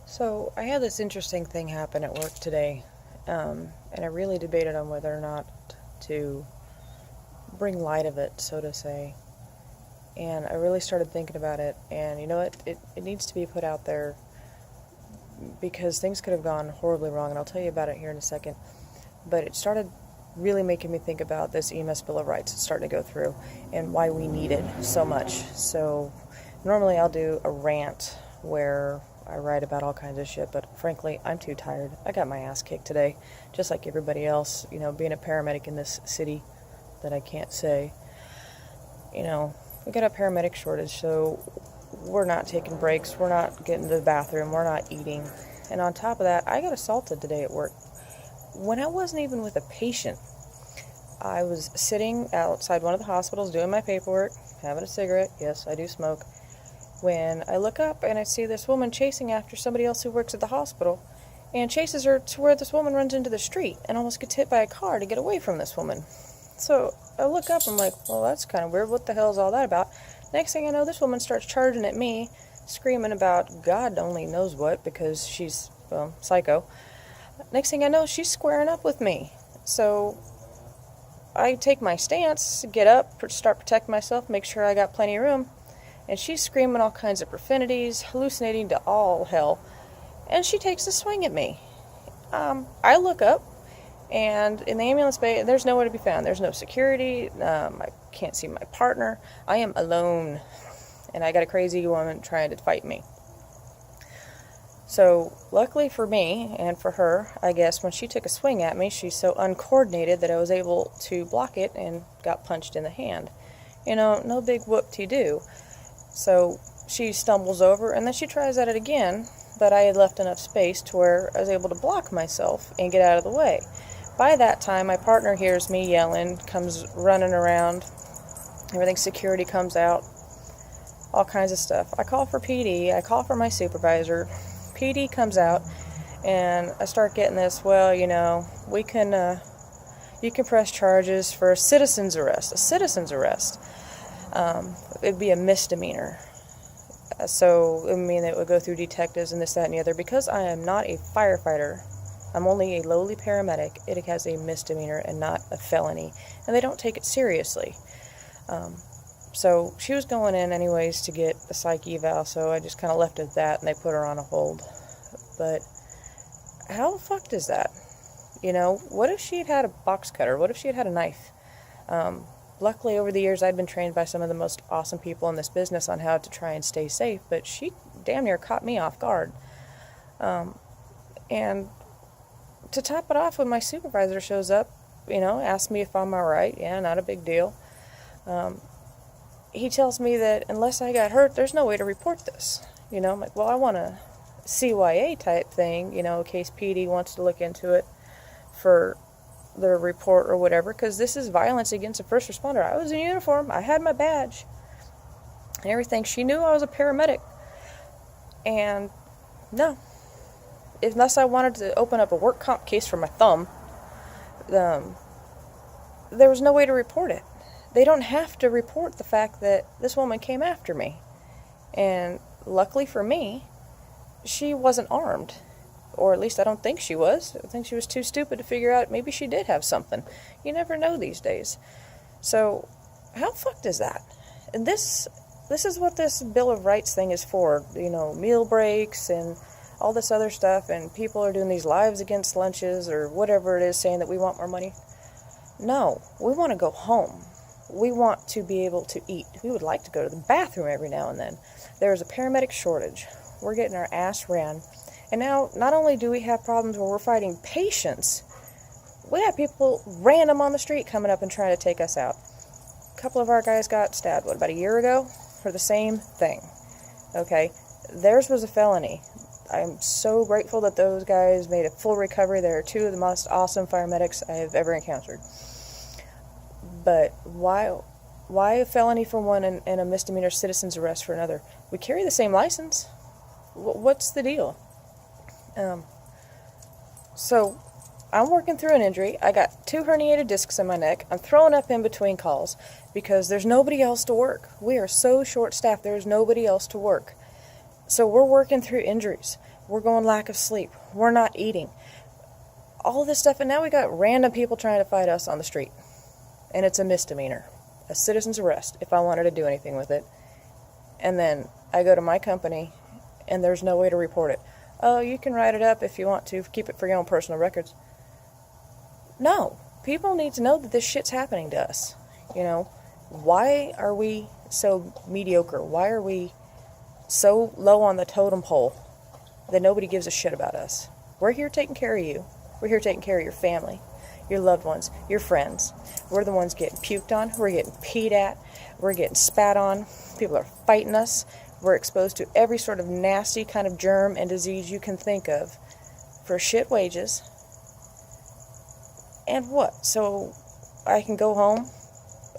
So I had this interesting thing happen at work today, and I really debated on whether or not to bring light of it, so to say. And I really started thinking about it, and you know what? It needs to be put out there because things could have gone horribly wrong, and I'll tell you about it here in a second. But it started really making me think about this EMS Bill of Rights it's starting to go through and why we need it so much. So normally I'll do a rant where I write about all kinds of shit, but frankly, I'm too tired. I got my ass kicked today, just like everybody else, being a paramedic in this city that I can't say. We got a paramedic shortage, so we're not taking breaks, we're not getting to the bathroom, we're not eating. And on top of that, I got assaulted today at work. When I wasn't even with a patient, I was sitting outside one of the hospitals doing my paperwork, having a cigarette. Yes, I do smoke. When I look up and I see this woman chasing after somebody else who works at the hospital and chases her to where this woman runs into the street and almost gets hit by a car to get away from this woman. So I look up, I'm like, well, that's kind of weird. What the hell is all that about? Next thing I know, this woman starts charging at me, screaming about God only knows what because she's, psycho. Next thing I know, she's squaring up with me. So I take my stance, get up, start protecting myself, make sure I got plenty of room. And she's screaming all kinds of profanities, hallucinating to all hell. And she takes a swing at me. I look up, and in the ambulance bay, there's nowhere to be found. There's no security. I can't see my partner. I am alone. And I got a crazy woman trying to fight me. So, luckily for me, and for her, I guess, when she took a swing at me, she's so uncoordinated that I was able to block it and got punched in the hand. No big whoop-de-doo. So she stumbles over, and then she tries at it again, but I had left enough space to where I was able to block myself and get out of the way. By that time, my partner hears me yelling, comes running around, everything, security comes out, all kinds of stuff. I call for PD, I call for my supervisor, PD comes out, and I start getting this, you can press charges for a citizen's arrest. A citizen's arrest. It'd be a misdemeanor. So, it would go through detectives and this, that, and the other. Because I am not a firefighter, I'm only a lowly paramedic, it has a misdemeanor and not a felony. And they don't take it seriously. So, she was going in anyways to get a psych eval, so I just kind of left it at that, and they put her on a hold. But, how fucked is that? What if she had had a box cutter? What if she had had a knife? Luckily, over the years, I'd been trained by some of the most awesome people in this business on how to try and stay safe, but she damn near caught me off guard. And to top it off, when my supervisor shows up, asks me if I'm alright, not a big deal. He tells me that unless I got hurt, there's no way to report this. I'm like, well, I want a CYA type thing, in case PD wants to look into it for the report or whatever, because this is violence against a first responder. I was in uniform, I had my badge and everything. She knew I was a paramedic, and no, unless I wanted to open up a work comp case for my thumb, there was no way to report it. They don't have to report the fact that this woman came after me, and luckily for me, she wasn't armed. Or at least I don't think she was. I think she was too stupid to figure out maybe she did have something. You never know these days. So, how fucked is that? And this is what this Bill of Rights thing is for. Meal breaks and all this other stuff, and people are doing these lives against lunches or whatever it is, saying that we want more money. No, we want to go home. We want to be able to eat. We would like to go to the bathroom every now and then. There's a paramedic shortage. We're getting our ass ran. And now, not only do we have problems where we're fighting patients, we have people random on the street coming up and trying to take us out. A couple of our guys got stabbed, about a year ago? For the same thing. Okay, theirs was a felony. I'm so grateful that those guys made a full recovery. They're two of the most awesome paramedics I have ever encountered. But why a felony for one and a misdemeanor citizen's arrest for another? We carry the same license. What's the deal? So I'm working through an injury. I got 2 herniated discs in my neck. I'm throwing up in between calls because there's nobody else to work. We are so short-staffed, there's nobody else to work. So we're working through injuries. We're going lack of sleep. We're not eating. All this stuff, and now we got random people trying to fight us on the street. And it's a misdemeanor. A citizen's arrest, if I wanted to do anything with it. And then I go to my company, and there's no way to report it. Oh, you can write it up if you want to. Keep it for your own personal records. No. People need to know that this shit's happening to us. You know, why are we so mediocre? Why are we so low on the totem pole that nobody gives a shit about us? We're here taking care of you. We're here taking care of your family, your loved ones, your friends. We're the ones getting puked on. We're getting peed at. We're getting spat on. People are fighting us. We're exposed to every sort of nasty kind of germ and disease you can think of for shit wages. And what? So I can go home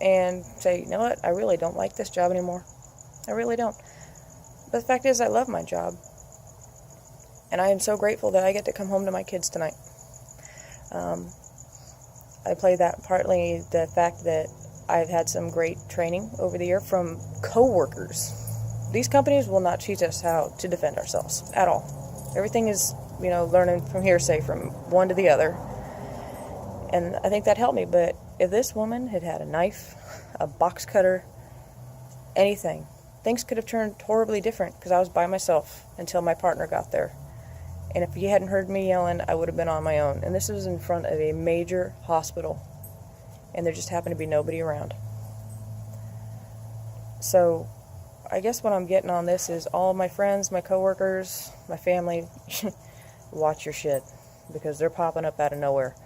and say, you know what? I really don't like this job anymore. I really don't. But the fact is, I love my job. And I am so grateful that I get to come home to my kids tonight. I play that partly the fact that I've had some great training over the year from co-workers. These companies will not teach us how to defend ourselves at all. Everything is, learning from hearsay from one to the other. And I think that helped me. But if this woman had had a knife, a box cutter, anything, things could have turned horribly different because I was by myself until my partner got there. And if you hadn't heard me yelling, I would have been on my own. And this was in front of a major hospital. And there just happened to be nobody around. So I guess what I'm getting on this is all my friends, my coworkers, my family, watch your shit. Because they're popping up out of nowhere.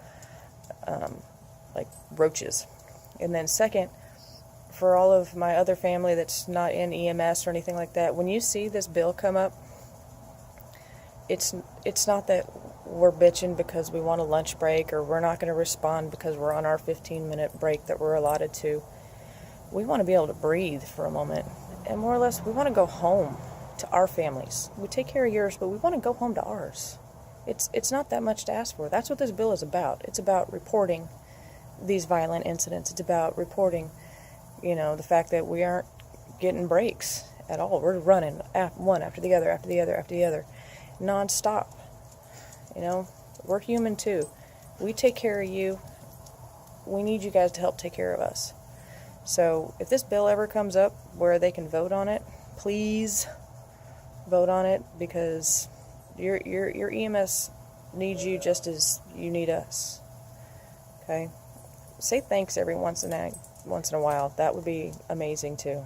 Like roaches. And then second, for all of my other family that's not in EMS or anything like that, when you see this bill come up, it's not that we're bitching because we want a lunch break or we're not going to respond because we're on our 15-minute break that we're allotted to. We want to be able to breathe for a moment. And more or less, we want to go home to our families. We take care of yours, but we want to go home to ours. It's not that much to ask for. That's what this bill is about. It's about reporting these violent incidents. It's about reporting, the fact that we aren't getting breaks at all. We're running one after the other, after the other, after the other, non-stop. We're human too. We take care of you. We need you guys to help take care of us. So if this bill ever comes up where they can vote on it, please vote on it because your EMS needs you just as you need us. Okay? Say thanks every once in a while. That would be amazing too.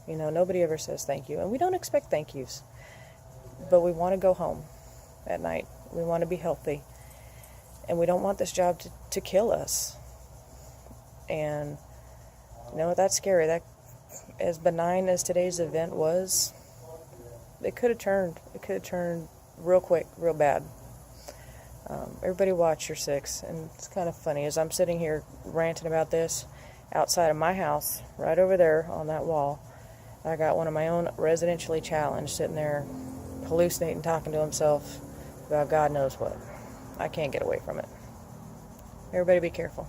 Nobody ever says thank you, and we don't expect thank yous. But we want to go home at night. We want to be healthy. And we don't want this job to kill us. And that's scary. That, as benign as today's event was, it could have turned real quick, real bad. Everybody watch your six. And it's kind of funny, as I'm sitting here ranting about this, outside of my house, right over there on that wall, I got one of my own residentially challenged sitting there hallucinating, talking to himself about God knows what. I can't get away from it. Everybody be careful.